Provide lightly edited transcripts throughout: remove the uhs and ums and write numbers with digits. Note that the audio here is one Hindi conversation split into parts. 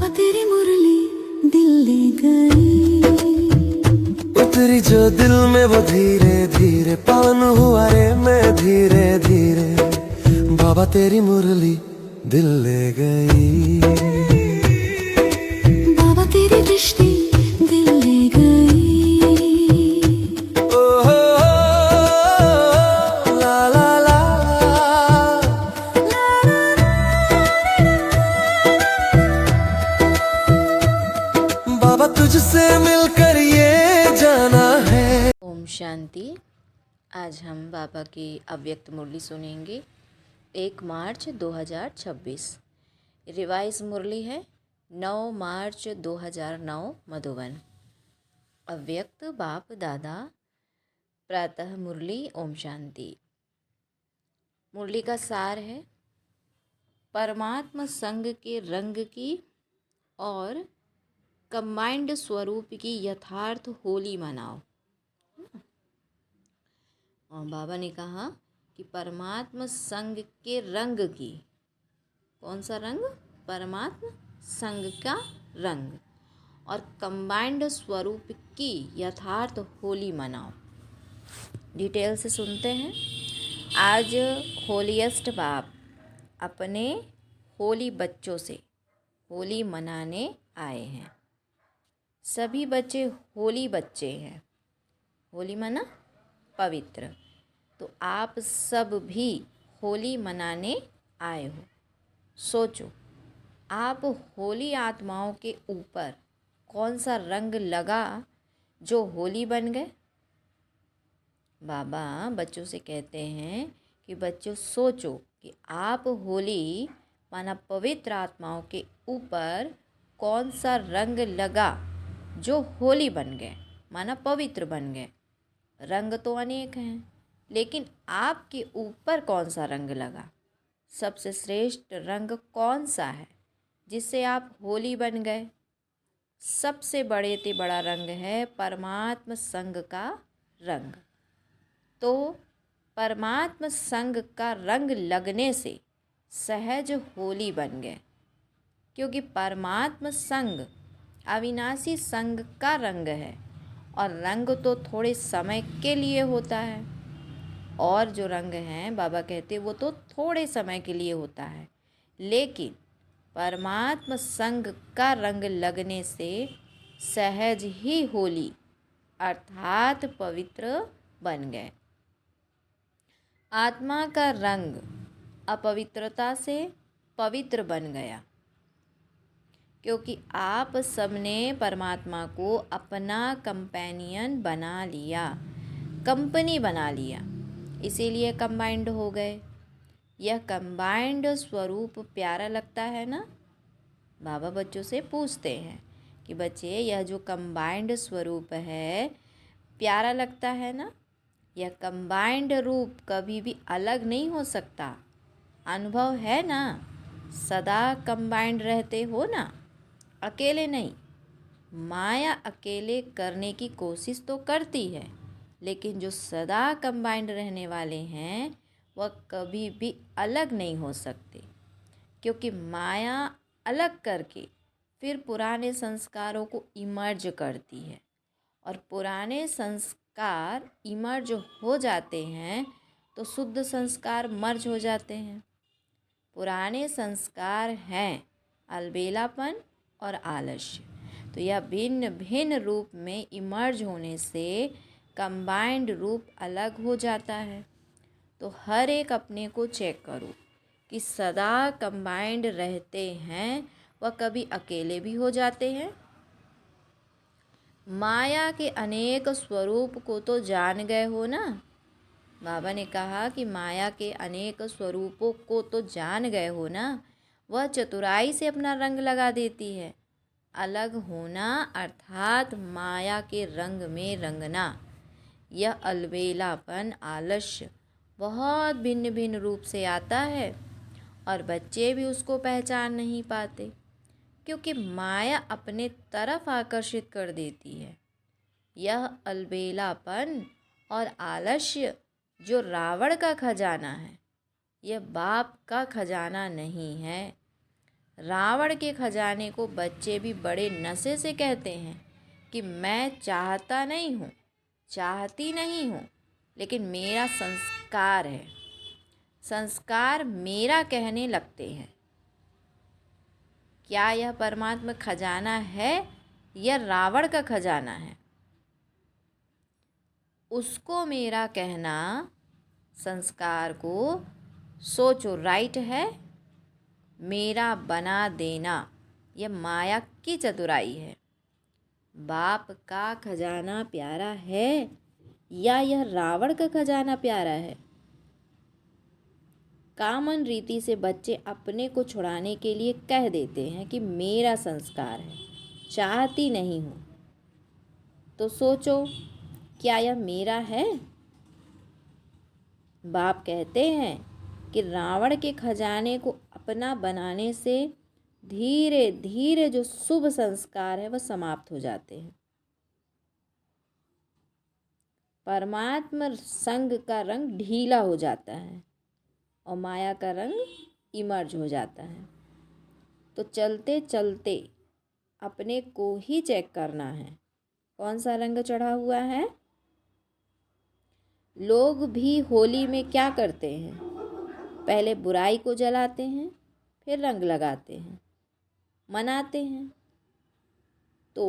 बाबा तेरी मुरली दिल ले गई, उतरी जो दिल में वो धीरे धीरे, पावन हुआ रे मैं धीरे धीरे। बाबा तेरी मुरली दिल ले गई, बाबा तेरी दृष्टि दिल ले गई। ओ हो ला ला ला। बाबा तुझसे मिलकर ये जाना है। ओम शांति। आज हम बाबा की अव्यक्त मुरली सुनेंगे। 1 मार्च 2026 रिवाइज मुरली है 9 मार्च 2009 मधुबन। अव्यक्त बाप दादा प्रातः मुरली। ओम शांति। मुरली का सार है परमात्मा संग के रंग की और कंबाइंड स्वरूप की यथार्थ होली मनाओ। और बाबा ने कहा कि परमात्मा संग के रंग की, कौन सा रंग? परमात्मा संग का रंग और कंबाइंड स्वरूप की यथार्थ होली मनाओ। डिटेल से सुनते हैं। आज होलीएस्ट बाप अपने होली बच्चों से होली मनाने आए हैं। सभी बच्चे होली बच्चे हैं। होली मना पवित्र। तो आप सब भी होली मनाने आए हो। सोचो, आप होली आत्माओं के ऊपर कौन सा रंग लगा जो होली बन गए? बाबा बच्चों से कहते हैं कि बच्चों सोचो कि आप होली माना पवित्र आत्माओं के ऊपर कौन सा रंग लगा जो होली बन गए, माना पवित्र बन गए। रंग तो अनेक हैं, लेकिन आपके ऊपर कौन सा रंग लगा? सबसे श्रेष्ठ रंग कौन सा है जिससे आप होली बन गए? सबसे बड़े ते बड़ा रंग है परमात्म संग का रंग। तो परमात्म संग का रंग लगने से सहज होली बन गए, क्योंकि परमात्म संग अविनाशी संग का रंग है और रंग तो थोड़े समय के लिए होता है। और जो रंग हैं बाबा कहते वो तो थोड़े समय के लिए होता है, लेकिन परमात्म संग का रंग लगने से सहज ही होली अर्थात पवित्र बन गए। आत्मा का रंग अपवित्रता से पवित्र बन गया, क्योंकि आप सबने परमात्मा को अपना कंपेनियन बना लिया, कंपनी बना लिया, इसीलिए कंबाइंड हो गए। यह कंबाइंड स्वरूप प्यारा लगता है ना? बाबा बच्चों से पूछते हैं कि बच्चे यह जो कंबाइंड स्वरूप है प्यारा लगता है ना? यह कंबाइंड रूप कभी भी अलग नहीं हो सकता। अनुभव है ना? सदा कंबाइंड रहते हो ना, अकेले नहीं। माया अकेले करने की कोशिश तो करती है, लेकिन जो सदा कंबाइंड रहने वाले हैं वह कभी भी अलग नहीं हो सकते, क्योंकि माया अलग करके फिर पुराने संस्कारों को इमर्ज करती है और पुराने संस्कार इमर्ज हो जाते हैं तो शुद्ध संस्कार मर्ज हो जाते हैं। पुराने संस्कार हैं अलबेलापन और आलस्य, तो यह भिन्न भिन्न रूप में इमर्ज होने से कंबाइंड रूप अलग हो जाता है। तो हर एक अपने को चेक करो कि सदा कंबाइंड रहते हैं वह कभी अकेले भी हो जाते हैं। माया के अनेक स्वरूप को तो जान गए हो ना? बाबा ने कहा कि माया के अनेक स्वरूपों को तो जान गए हो ना? वह चतुराई से अपना रंग लगा देती है। अलग होना अर्थात माया के रंग में रंगना। यह अलबेलापन आलस्य बहुत भिन्न भिन्न रूप से आता है और बच्चे भी उसको पहचान नहीं पाते, क्योंकि माया अपने तरफ आकर्षित कर देती है। यह अलबेलापन और आलस्य जो रावण का खजाना है, यह बाप का खजाना नहीं है। रावण के खजाने को बच्चे भी बड़े नशे से कहते हैं कि मैं चाहता नहीं हूँ, चाहती नहीं हूँ, लेकिन मेरा संस्कार है, संस्कार मेरा कहने लगते हैं। क्या यह परमात्मा खजाना है या रावण का खजाना है? उसको मेरा कहना, संस्कार को सोचो, राइट है। मेरा बना देना यह माया की चतुराई है। बाप का खजाना प्यारा है या यह रावण का खजाना प्यारा है? कामन रीति से बच्चे अपने को छुड़ाने के लिए कह देते हैं कि मेरा संस्कार है, चाहती नहीं हूँ। तो सोचो, क्या यह मेरा है? बाप कहते हैं कि रावण के खजाने को अपना बनाने से धीरे धीरे जो शुभ संस्कार है वह समाप्त हो जाते हैं। परमात्मा संग का रंग ढीला हो जाता है और माया का रंग इमर्ज हो जाता है। तो चलते चलते अपने को ही चेक करना है, कौन सा रंग चढ़ा हुआ है। लोग भी होली में क्या करते हैं? पहले बुराई को जलाते हैं, फिर रंग लगाते हैं, मनाते हैं। तो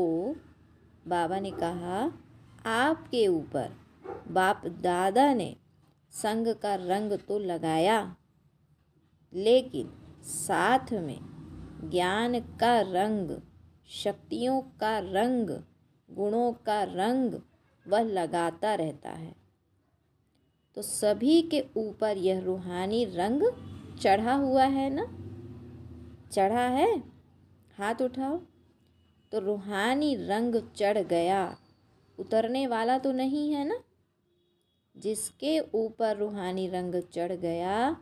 बाबा ने कहा, आपके ऊपर बाप दादा ने संग का रंग तो लगाया, लेकिन साथ में ज्ञान का रंग, शक्तियों का रंग, गुणों का रंग वह लगाता रहता है। तो सभी के ऊपर यह रूहानी रंग चढ़ा हुआ है ना? चढ़ा है? हाथ उठाओ। तो रूहानी रंग चढ़ गया, उतरने वाला तो नहीं है ना? जिसके ऊपर रूहानी रंग चढ़ गया,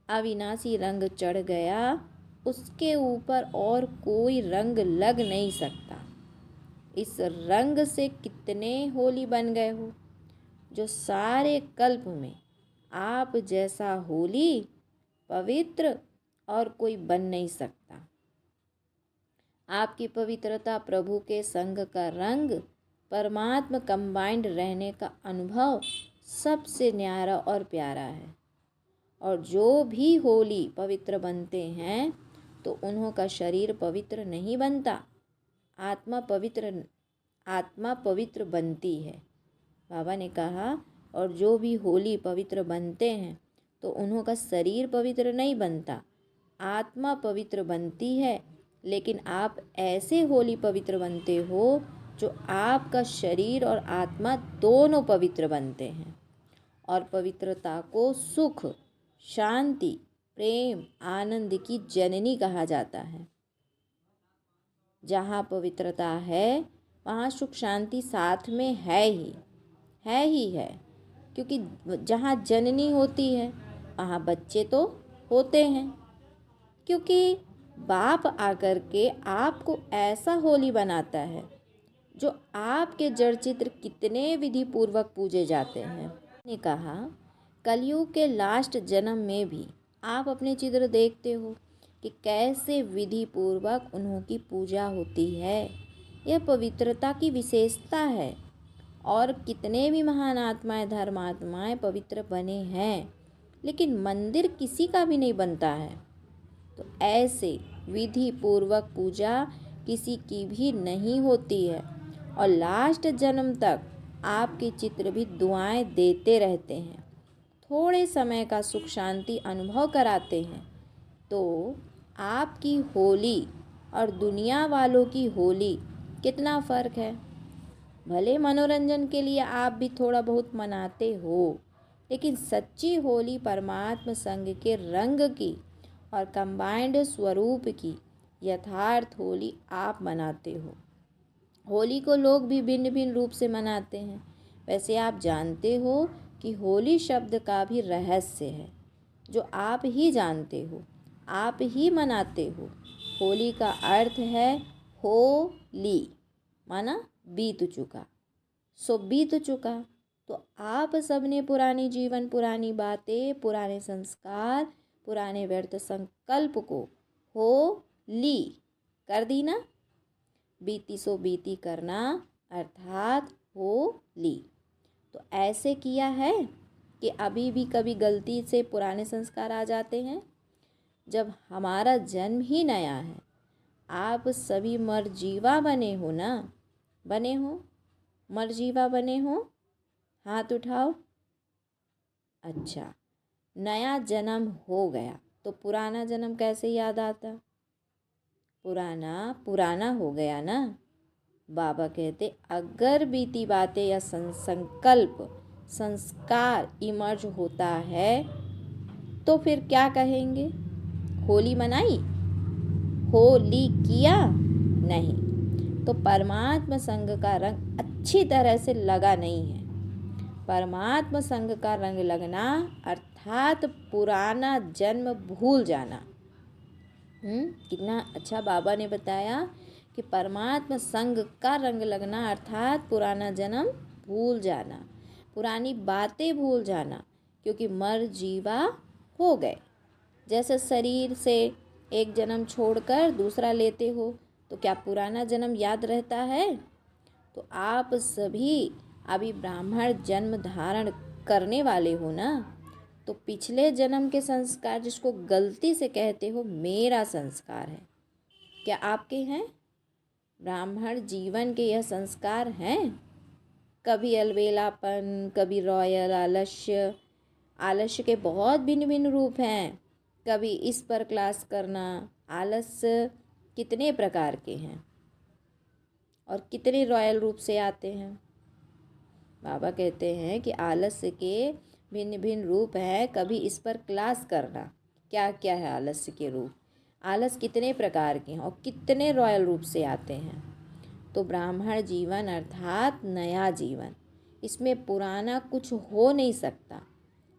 अविनाशी रंग चढ़ गया, उसके ऊपर और कोई रंग लग नहीं सकता। इस रंग से कितने होली बन गए हो, जो सारे कल्प में आप जैसा होली पवित्र और कोई बन नहीं सकता। आपकी पवित्रता, प्रभु के संग का रंग, परमात्मा कंबाइंड रहने का अनुभव सबसे न्यारा और प्यारा है। और जो भी होली पवित्र बनते हैं तो उन्हों का शरीर पवित्र नहीं बनता, आत्मा पवित्र बनती है। बाबा ने कहा, और जो भी होली पवित्र बनते हैं तो उन्हों का शरीर पवित्र नहीं बनता, आत्मा पवित्र बनती है। लेकिन आप ऐसे होली पवित्र बनते हो जो आपका शरीर और आत्मा दोनों पवित्र बनते हैं। और पवित्रता को सुख, शांति, प्रेम, आनंद की जननी कहा जाता है। जहाँ पवित्रता है वहाँ सुख शांति साथ में है ही है। क्योंकि जहाँ जननी होती है वहाँ बच्चे तो होते हैं। क्योंकि बाप आकर के आपको ऐसा होली बनाता है जो आपके जड़ चित्र कितने विधि पूर्वक पूजे जाते हैं। ने कहा, कलयुग के लास्ट जन्म में भी आप अपने चित्र देखते हो कि कैसे विधि पूर्वक उन्हों की पूजा होती है। यह पवित्रता की विशेषता है। और कितने भी महान आत्माएं, धर्मात्माएं पवित्र बने हैं, लेकिन मंदिर किसी का भी नहीं बनता है। तो ऐसे विधि पूर्वक पूजा किसी की भी नहीं होती है। और लास्ट जन्म तक आपके चित्र भी दुआएं देते रहते हैं, थोड़े समय का सुख शांति अनुभव कराते हैं। तो आपकी होली और दुनिया वालों की होली कितना फ़र्क है। भले मनोरंजन के लिए आप भी थोड़ा बहुत मनाते हो, लेकिन सच्ची होली परमात्मा संग के रंग की और कंबाइंड स्वरूप की यथार्थ होली आप मनाते हो। होली को लोग भी भिन्न भिन्न रूप से मनाते हैं। वैसे आप जानते हो कि होली शब्द का भी रहस्य है जो आप ही जानते हो, आप ही मनाते हो। होली का अर्थ है होली, माना बीत चुका। सो बीत चुका। तो आप सबने पुरानी जीवन, पुरानी बातें, पुराने संस्कार, पुराने व्यर्थ संकल्प को हो ली कर दी ना, बीती सो बीती करना अर्थात होली। तो ऐसे किया है कि अभी भी कभी गलती से पुराने संस्कार आ जाते हैं। जब हमारा जन्म ही नया है, आप सभी मरजीवा बने हो ना, बने हो, मरजीवा बने हो, हाथ उठाओ। अच्छा, नया जन्म हो गया तो पुराना जन्म कैसे याद आता? पुराना पुराना हो गया ना। बाबा कहते अगर बीती बातें या संकल्प संस्कार इमर्ज होता है तो फिर क्या कहेंगे? होली मनाई, होली किया नहीं, तो परमात्मा संग का रंग अच्छी तरह से लगा नहीं है। परमात्मा संग का रंग लगना अर्थात पुराना जन्म भूल जाना। कितना अच्छा बाबा ने बताया कि परमात्मा संग का रंग लगना अर्थात पुराना जन्म भूल जाना, पुरानी बातें भूल जाना, क्योंकि मर जीवा हो गए। जैसे शरीर से एक जन्म छोड़कर दूसरा लेते हो तो क्या पुराना जन्म याद रहता है? तो आप सभी अभी ब्राह्मण जन्म धारण करने वाले हो ना, तो पिछले जन्म के संस्कार जिसको गलती से कहते हो मेरा संस्कार है, क्या आपके हैं? ब्राह्मण जीवन के यह संस्कार हैं? कभी अलबेलापन, कभी रॉयल आलस्य। आलस्य के बहुत भिन्न भिन्न रूप हैं। कभी इस पर क्लास करना। आलस्य कितने प्रकार के हैं और कितने रॉयल रूप से आते हैं? बाबा कहते हैं कि आलस्य के भिन्न भिन्न रूप हैं। कभी इस पर क्लास करना, क्या क्या है आलस्य के रूप, आलस कितने प्रकार के हैं और कितने रॉयल रूप से आते हैं। तो ब्राह्मण जीवन अर्थात नया जीवन, इसमें पुराना कुछ हो नहीं सकता।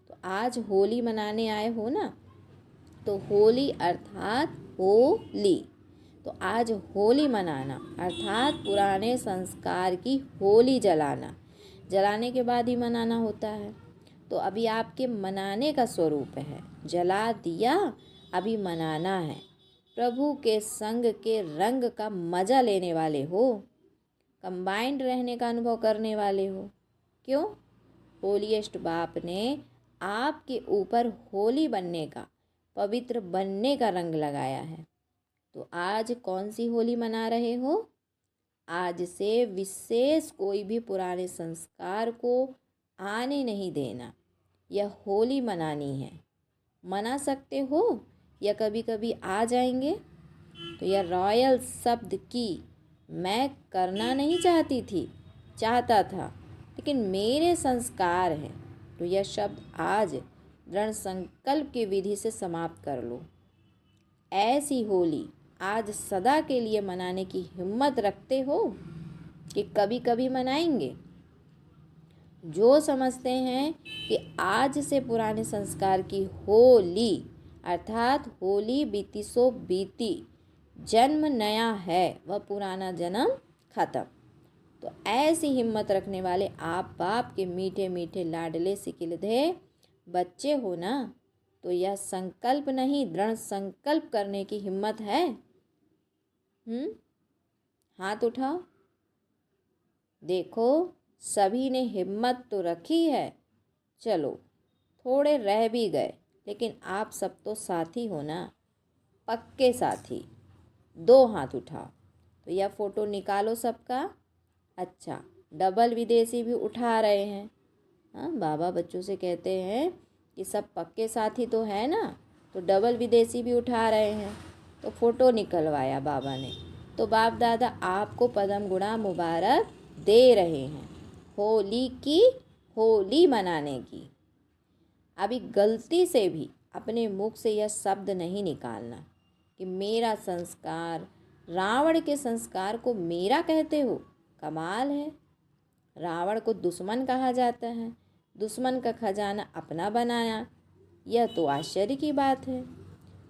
तो आज होली मनाने आए हो ना, तो होली अर्थात होली, तो आज होली मनाना अर्थात पुराने संस्कार की होली जलाना, जलाने के बाद ही मनाना होता है। तो अभी आपके मनाने का स्वरूप है, जला दिया, अभी मनाना है। प्रभु के संग के रंग का मज़ा लेने वाले हो, कंबाइंड रहने का अनुभव करने वाले हो। क्यों? होलीएस्ट बाप ने आपके ऊपर होली बनने का, पवित्र बनने का रंग लगाया है। तो आज कौन सी होली मना रहे हो? आज से विशेष कोई भी पुराने संस्कार को आने नहीं देना। यह होली मनानी है। मना सकते हो या कभी कभी आ जाएंगे। तो यह रॉयल शब्द की मैं करना नहीं चाहता था, लेकिन मेरे संस्कार हैं, तो यह शब्द आज दृढ़ संकल्प की विधि से समाप्त कर लो। ऐसी होली आज सदा के लिए मनाने की हिम्मत रखते हो कि कभी कभी मनाएंगे? जो समझते हैं कि आज से पुराने संस्कार की होली अर्थात होली बीती सो बीती, जन्म नया है, वह पुराना जन्म खत्म। तो ऐसी हिम्मत रखने वाले आप बाप के मीठे मीठे लाडले सिकिलधे बच्चे हो ना, तो यह संकल्प नहीं दृढ़ संकल्प करने की हिम्मत है? हाथ उठाओ। देखो सभी ने हिम्मत तो रखी है। चलो थोड़े रह भी गए, लेकिन आप सब तो साथी हो ना, पक्के साथी। 2 हाथ उठाओ। तो यह फ़ोटो निकालो सबका। अच्छा, डबल विदेशी भी उठा रहे हैं। हाँ, बाबा बच्चों से कहते हैं कि सब पक्के साथी तो है ना, तो डबल विदेशी भी उठा रहे हैं। तो फ़ोटो निकलवाया बाबा ने। तो बाप दादा आपको पदम गुणा मुबारक दे रहे हैं होली की, होली मनाने की। अभी गलती से भी अपने मुख से यह शब्द नहीं निकालना कि मेरा संस्कार, रावण के संस्कार को मेरा कहते हो। कमाल है। रावण को दुश्मन कहा जाता है, दुश्मन का खजाना अपना बनाया, यह तो आश्चर्य की बात है।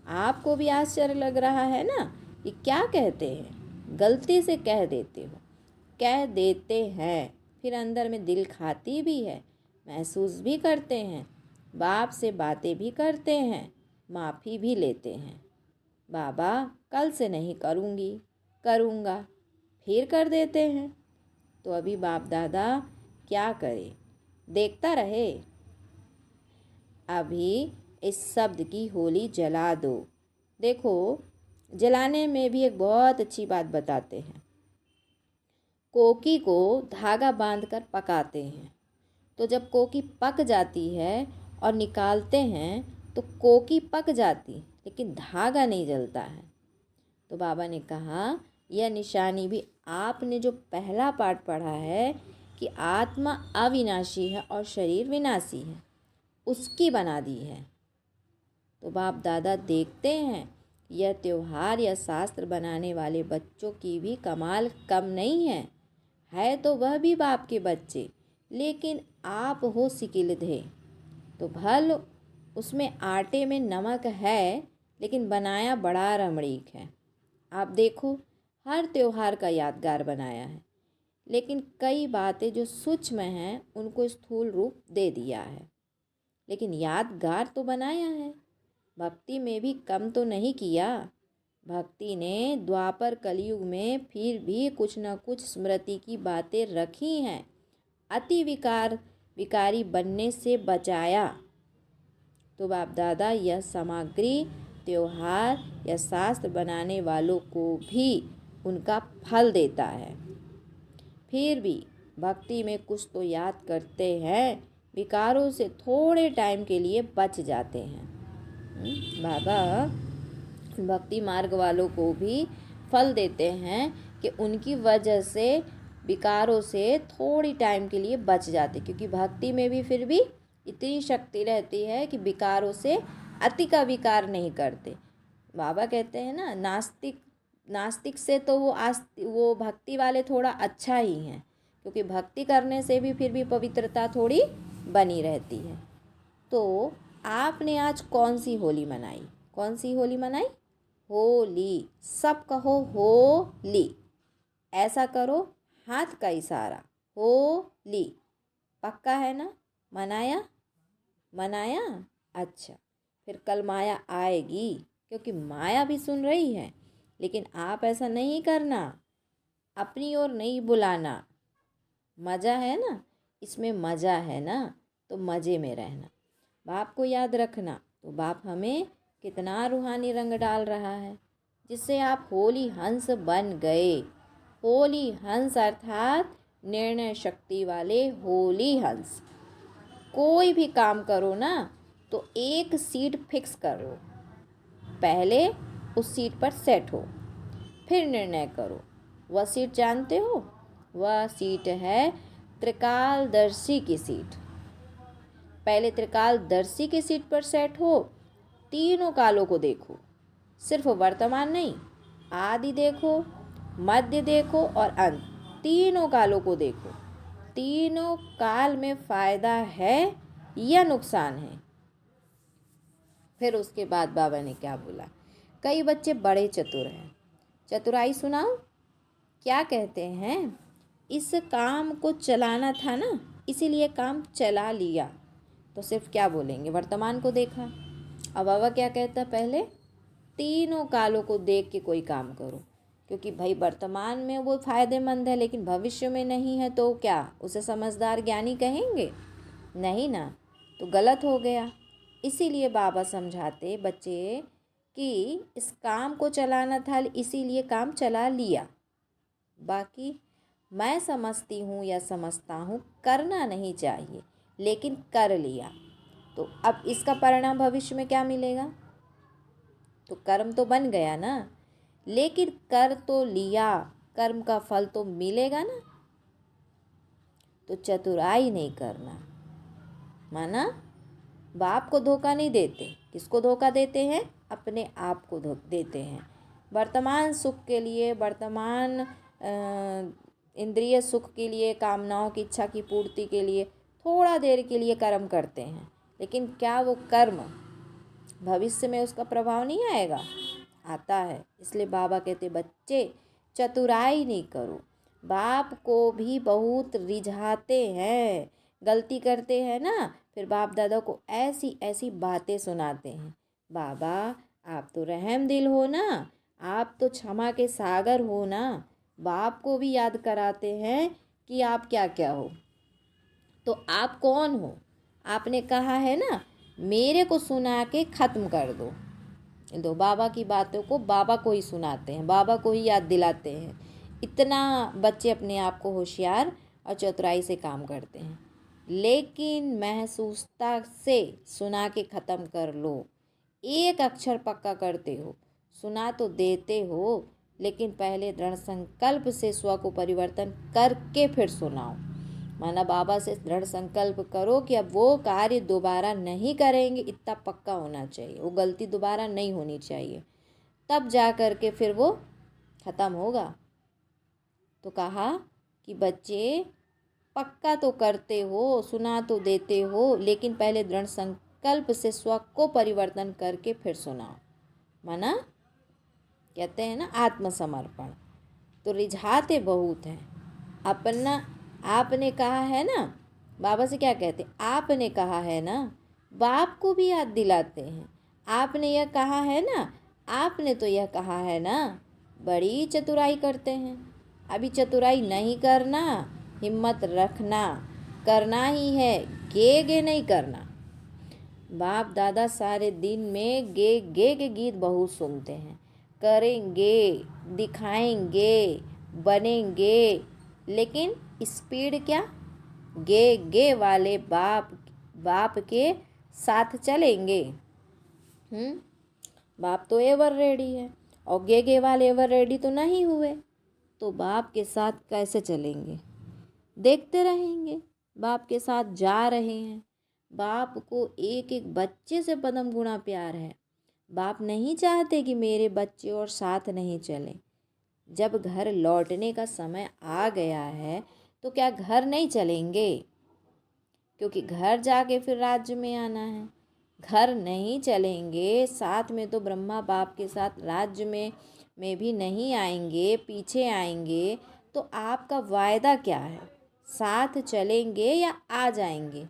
आपको भी आश्चर्य लग रहा है ना कि क्या कहते हैं? गलती से कह देते हो, कह देते हैं, फिर अंदर में दिल खाती भी है, महसूस भी करते हैं, बाप से बातें भी करते हैं, माफ़ी भी लेते हैं। बाबा कल से नहीं करूँगी, करूँगा, फिर कर देते हैं। तो अभी बाप दादा क्या करे, देखता रहे। अभी इस शब्द की होली जला दो। देखो, जलाने में भी एक बहुत अच्छी बात बताते हैं। कोकी को धागा बांधकर पकाते हैं, तो जब कोकी पक जाती है और निकालते हैं तो कोकी पक जाती, लेकिन धागा नहीं जलता है। तो बाबा ने कहा यह निशानी भी आपने जो पहला पाठ पढ़ा है कि आत्मा अविनाशी है और शरीर विनाशी है, उसकी बना दी है। तो बाप दादा देखते हैं यह त्योहार या शास्त्र बनाने वाले बच्चों की भी कमाल कम नहीं है तो वह भी बाप के बच्चे, लेकिन आप हो सिकिलधे। तो भल उसमें आटे में नमक है, लेकिन बनाया बड़ा रमणीक है। आप देखो, हर त्योहार का यादगार बनाया है, लेकिन कई बातें जो सूक्ष्म हैं उनको स्थूल रूप दे दिया है, लेकिन यादगार तो बनाया है। भक्ति में भी कम तो नहीं किया। भक्ति ने द्वापर कलयुग में फिर भी कुछ न कुछ स्मृति की बातें रखी हैं, अति विकारी बनने से बचाया। तो बाप दादा यह सामग्री त्योहार या शास्त्र बनाने वालों को भी उनका फल देता है। फिर भी भक्ति में कुछ तो याद करते हैं, विकारों से थोड़े टाइम के लिए बच जाते हैं। बाबा भक्ति मार्ग वालों को भी फल देते हैं कि उनकी वजह से विकारों से थोड़ी टाइम के लिए बच जाते, क्योंकि भक्ति में भी फिर भी इतनी शक्ति रहती है कि विकारों से अति का विकार नहीं करते। बाबा कहते हैं ना, नास्तिक से तो वो भक्ति वाले थोड़ा अच्छा ही हैं, क्योंकि भक्ति करने से भी फिर भी पवित्रता थोड़ी बनी रहती है। तो आपने आज कौन सी होली मनाई? कौन सी होली मनाई? होली। सब कहो होली। ऐसा करो, हाथ का इशारा, होली। पक्का है ना? मनाया? अच्छा, फिर कल माया आएगी, क्योंकि माया भी सुन रही है, लेकिन आप ऐसा नहीं करना, अपनी ओर नहीं बुलाना। मज़ा है ना, इसमें मज़ा है ना, तो मज़े में रहना। बाप को याद रखना। तो बाप हमें कितना रूहानी रंग डाल रहा है, जिससे आप होली हंस बन गए। होली हंस अर्थात निर्णय शक्ति वाले होली हंस। कोई भी काम करो ना, तो एक सीट फिक्स करो, पहले उस सीट पर सेट हो, फिर निर्णय करो। वह सीट जानते हो? वह सीट है त्रिकालदर्शी की सीट। पहले त्रिकालदर्शी की सीट पर सेट हो, तीनों कालों को देखो, सिर्फ वर्तमान नहीं, आदि देखो, मध्य देखो और अंत, तीनों कालों को देखो। तीनों काल में फ़ायदा है या नुकसान है? फिर उसके बाद बाबा ने क्या बोला? कई बच्चे बड़े चतुर हैं, चतुराई सुनाओ। क्या कहते हैं? इस काम को चलाना था ना, इसीलिए काम चला लिया। तो सिर्फ क्या बोलेंगे? वर्तमान को देखा। अब बाबा क्या कहता? पहले तीनों कालों को देख के कोई काम करो, क्योंकि भाई वर्तमान में वो फ़ायदेमंद है, लेकिन भविष्य में नहीं है, तो क्या उसे समझदार ज्ञानी कहेंगे? नहीं ना, तो गलत हो गया। इसीलिए बाबा समझाते बच्चे कि इस काम को चलाना था, इसीलिए काम चला लिया। बाकी मैं समझती हूँ या समझता हूँ, करना नहीं चाहिए, लेकिन कर लिया, तो अब इसका परिणाम भविष्य में क्या मिलेगा? तो कर्म तो बन गया ना, लेकिन कर तो लिया, कर्म का फल तो मिलेगा ना। तो चतुराई नहीं करना, माना? बाप को धोखा नहीं देते। किसको धोखा देते हैं? अपने आप को देते हैं। वर्तमान सुख के लिए, वर्तमान इंद्रिय सुख के लिए, कामनाओं की इच्छा की पूर्ति के लिए थोड़ा देर के लिए कर्म करते हैं, लेकिन क्या वो कर्म भविष्य में उसका प्रभाव नहीं आएगा? आता है। इसलिए बाबा कहते बच्चे चतुराई नहीं करो। बाप को भी बहुत रिझाते हैं, गलती करते हैं ना, फिर बाप दादा को ऐसी ऐसी बातें सुनाते हैं। बाबा आप तो रहम दिल हो ना, आप तो क्षमा के सागर हो ना। बाप को भी याद कराते हैं कि आप क्या क्या हो। तो आप कौन हो? आपने कहा है ना, मेरे को सुना के ख़त्म कर दो। दो बाबा की बातों को बाबा को ही सुनाते हैं, बाबा को ही याद दिलाते हैं। इतना बच्चे अपने आप को होशियार और चतुराई से काम करते हैं। लेकिन महसूसता से सुना के ख़त्म कर लो। एक अक्षर पक्का करते हो, सुना तो देते हो, लेकिन पहले दृढ़ संकल्प से स्व को परिवर्तन करके फिर सुनाओ। माना बाबा से दृढ़ संकल्प करो कि अब वो कार्य दोबारा नहीं करेंगे, इतना पक्का होना चाहिए, वो गलती दोबारा नहीं होनी चाहिए, तब जा कर के फिर वो ख़त्म होगा। तो कहा कि बच्चे पक्का तो करते हो, सुना तो देते हो, लेकिन पहले दृढ़ संकल्प से स्व को परिवर्तन करके फिर सुनाओ। माना कहते हैं ना आत्मसमर्पण। तो रिझाते बहुत हैं अपना। आपने कहा है ना, बाबा से क्या कहते हैं, आपने कहा है ना, बाप को भी याद दिलाते हैं। आपने यह कहा है ना, आपने तो यह कहा है ना। बड़ी चतुराई करते हैं। अभी चतुराई नहीं करना, हिम्मत रखना, करना ही है, गे गे नहीं करना। बाप दादा सारे दिन में गे गे के गीत बहुत सुनते हैं। करेंगे, दिखाएंगे, बनेंगे, लेकिन स्पीड क्या? गे गे वाले बाप के साथ चलेंगे। बाप तो एवर रेडी है और गे गे वाले एवर रेडी तो नहीं हुए, तो बाप के साथ कैसे चलेंगे? देखते रहेंगे, बाप के साथ जा रहे हैं। बाप को एक एक बच्चे से पदम गुणा प्यार है। बाप नहीं चाहते कि मेरे बच्चे और साथ नहीं चले। जब घर लौटने का समय आ गया है तो क्या घर नहीं चलेंगे? क्योंकि घर जाके फिर राज्य में आना है। घर नहीं चलेंगे, साथ में तो ब्रह्मा बाप के साथ राज्य में भी नहीं आएंगे, पीछे आएंगे। तो आपका वायदा क्या है? साथ चलेंगे या आ जाएंगे?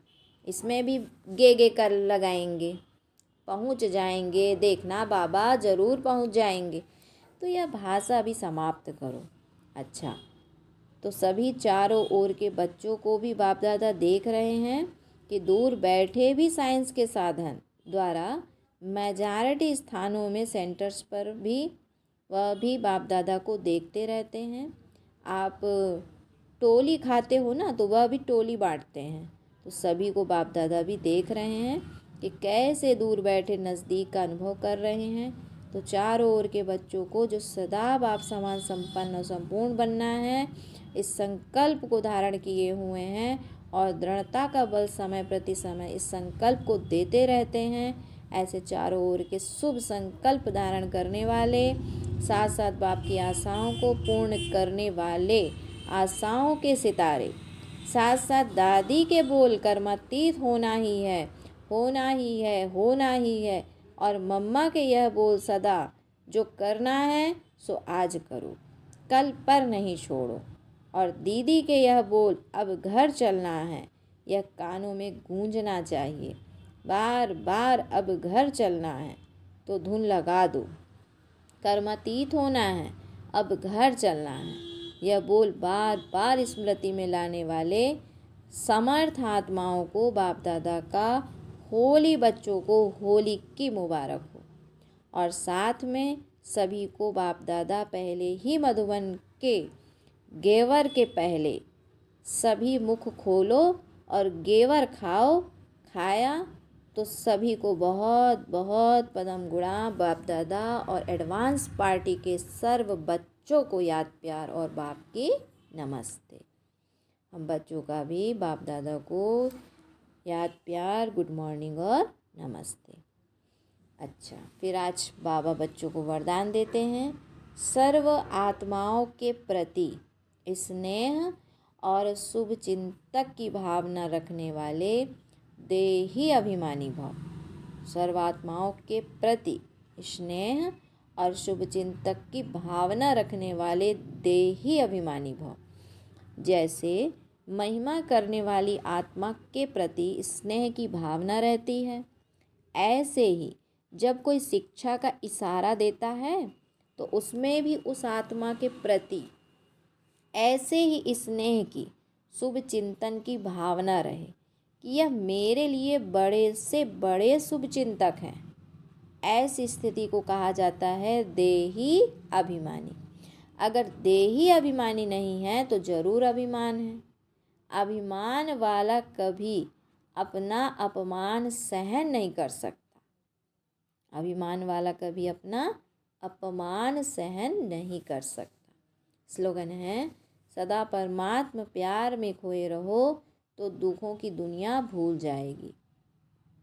इसमें भी गे गे कर लगाएंगे, पहुंच जाएंगे, देखना बाबा ज़रूर पहुंच जाएंगे। तो यह भाषा भी समाप्त करो। अच्छा, तो सभी चारों ओर के बच्चों को भी बाप दादा देख रहे हैं कि दूर बैठे भी साइंस के साधन द्वारा मेजॉरिटी स्थानों में सेंटर्स पर भी वह भी बाप दादा को देखते रहते हैं। आप टोली खाते हो ना, तो वह भी टोली बांटते हैं। तो सभी को बाप दादा भी देख रहे हैं कि कैसे दूर बैठे नज़दीक का अनुभव कर रहे हैं। तो चारों ओर के बच्चों को जो सदा बाप समान संपन्न और संपूर्ण बनना है, इस संकल्प को धारण किए हुए हैं और दृढ़ता का बल समय प्रति समय इस संकल्प को देते रहते हैं। ऐसे चारों ओर के शुभ संकल्प धारण करने वाले, साथ साथ बाप की आशाओं को पूर्ण करने वाले, आशाओं के सितारे, साथ साथ दादी के बोल कर्मातीत होना ही है, होना ही है, होना ही है, और मम्मा के यह बोल सदा जो करना है सो आज करो, कल पर नहीं छोड़ो, और दीदी के यह बोल अब घर चलना है, यह कानों में गूंजना चाहिए बार बार, अब घर चलना है तो धुन लगा दो। कर्मातीत होना है, अब घर चलना है, यह बोल बार बार स्मृति में लाने वाले समर्थ आत्माओं को बाप दादा का होली बच्चों को होली की मुबारक हो। और साथ में सभी को बाप दादा पहले ही मधुबन के गेवर के पहले सभी मुख खोलो और गेवर खाओ। खाया तो सभी को बहुत बहुत पदम गुणा बाप दादा और एडवांस पार्टी के सर्व बच्चों को याद प्यार और बाप की नमस्ते। हम बच्चों का भी बाप दादा को याद प्यार, गुड मॉर्निंग और नमस्ते। अच्छा, फिर आज बाबा बच्चों को वरदान देते हैं। सर्व आत्माओं के प्रति स्नेह और शुभ चिंतक की भावना रखने वाले देही अभिमानी भव। सर्वात्माओं के प्रति स्नेह और शुभ चिंतक की भावना रखने वाले देही अभिमानी भव। जैसे महिमा करने वाली आत्मा के प्रति स्नेह की भावना रहती है, ऐसे ही जब कोई शिक्षा का इशारा देता है तो उसमें भी उस आत्मा के प्रति ऐसे ही स्नेह की, शुभ चिंतन की भावना रहे कि यह मेरे लिए बड़े से बड़े शुभ चिंतक हैं। ऐसी स्थिति को कहा जाता है देही अभिमानी। अगर देही अभिमानी नहीं है तो जरूर अभिमान है। अभिमान वाला कभी अपना अपमान सहन नहीं कर सकता। अभिमान वाला कभी अपना अपमान सहन नहीं कर सकता। स्लोगन है, सदा परमात्मा प्यार में खोए रहो तो दुखों की दुनिया भूल जाएगी।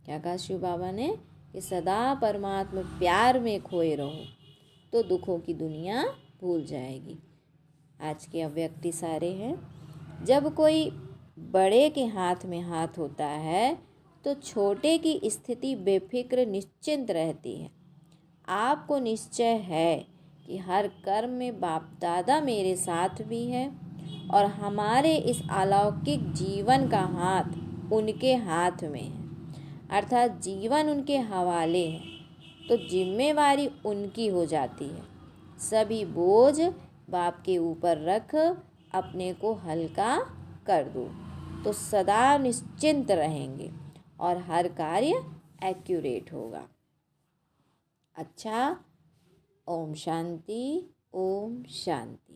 क्या कहा शिव बाबा ने कि सदा परमात्मा प्यार में खोए रहो तो दुखों की दुनिया भूल जाएगी। आज के अव्यक्ति सारे हैं, जब कोई बड़े के हाथ में हाथ होता है तो छोटे की स्थिति बेफिक्र निश्चिंत रहती है। आपको निश्चय है कि हर कर्म में बाप दादा मेरे साथ भी है और हमारे इस अलौकिक जीवन का हाथ उनके हाथ में है, अर्थात जीवन उनके हवाले है, तो जिम्मेवारी उनकी हो जाती है। सभी बोझ बाप के ऊपर रख अपने को हल्का कर दो तो सदा निश्चिंत रहेंगे और हर कार्य एक्यूरेट होगा। अच्छा, ओम शांति, ओम शांति।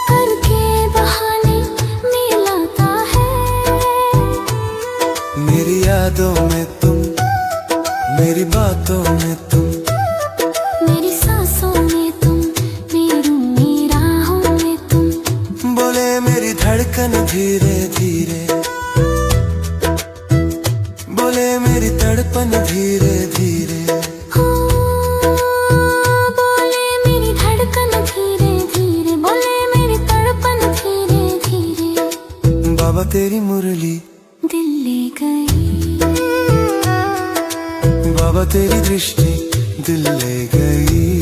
करके बहाने मिलाता है, मेरी यादों में तुम, मेरी बातों में तुम, मेरी सांसों में तुम, मेरी राहों में तुम, बोले मेरी धड़कन धीरे धीरे, बोले मेरी तड़पन धीरे धीरे, हो बोले मेरी धड़कन धीरे धीरे, बोले मेरी तड़पन धीरे धीरे। बाबा तेरी मुरली दिल ले गई, बाबा तेरी दृष्टि दिल ले गई।